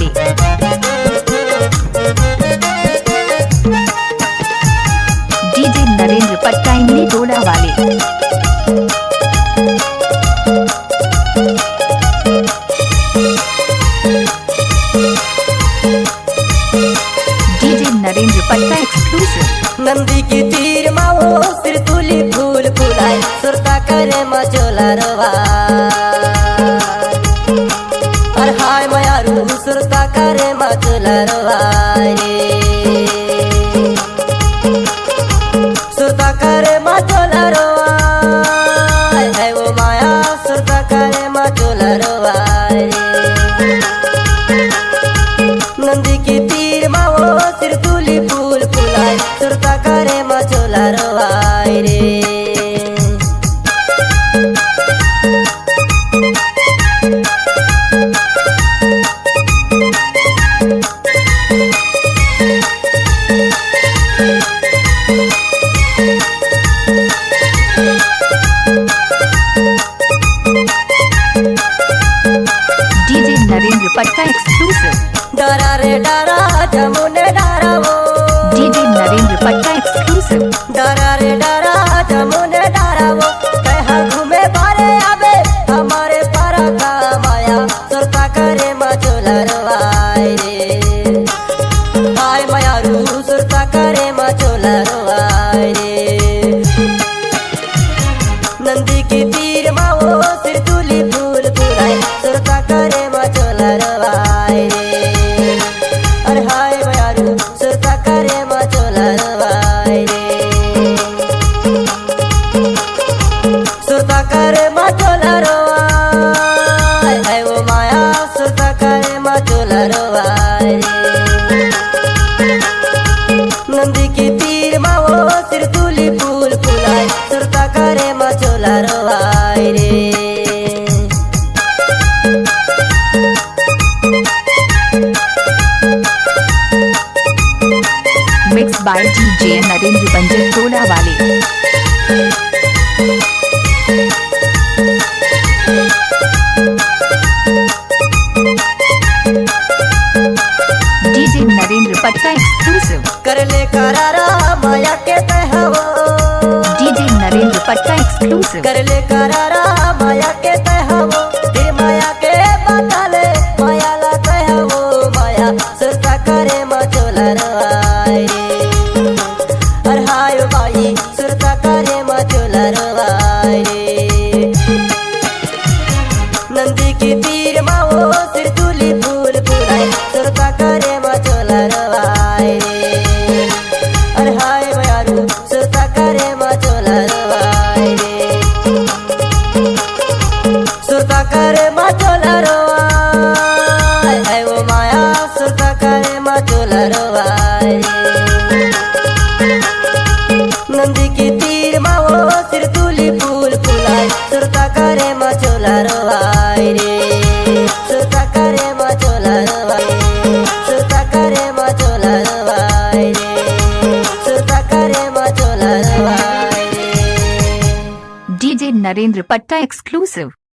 वाले। डीजे नरेंद्र पट्टा इमली डोडा वाले। डीजे नरेंद्र पट्टा एक्सक्लूसिव। नंदी की तीर माओ सिर तुली फूल फुलाए सुरता करे मचोला रवा और हाय मयारू सुरता करे मचोला रवा सुरता करे मचोला रवा है वो माया सुरता करे मचोला रवा नंदी की तीर माओ सिर तुली फूल फुलाए सुरता करे मचोला रवाई रे। डीजे नरेंद्र पट्टा एक्सक्लूसिव। डरा रे डरा जमुने डरा वो। डीजे नरेंद्र पट्टा एक्सक्लूसिव। डरा रे डरा जमुने डरा वो कहा घूमे बारे आबे हमारे पारा का माया सुरता करे मचोला रवाई रे हाय मयारू सुरता करे मचोला रवाई रे। नंदी की तीर माओ सिर तुली फूल फुलाए सुरता करे मचोला रवाई रे अरे हाय मयारू सुरता करे मचोला रवाई रे सुरता करे मचोला रवाई है वो माया सुरता करे मचोला रवाई रे। नंदी की तीर माओ सिर तुली फूल फुलाए सुरता करे मचोला रवाई रे। मिक्स बाय डीजे नरेंद्र पंजन टोला वाले। डीजे नरेंद्र पट्टा एक्सक्लूसिव। कर ले करारा माया के तहवो। डीजे नरेंद्र पट्टा एक्सक्लूसिव। कर ले करारा माया के तहवो फिर माया के बदले माया ला तहवो माया सुरता करे मचोला रवाई रे अरे हाय भाई सुरता करे मचोला रवाई रे। नंदी की तीर माओ सिर तुली फूल फुलाए सुरता करे मचोला रवाई रे अरे हाय मयारू सुरता करे मचोला रवाई रे सुरता करे मचोला रवाई है वो माया सुरता करे मचोला रवाई रे। नंदी की तीर माओ सिर तुली फूल फुलाए सुरता करे मचोला रवाई रे सुरता करे मचोला रवाई सुरता करे मचोला रवाई रे सुरता करे मचोला रवाई रे। डीजे नरेंद्र पट्टा एक्सक्लूसिव।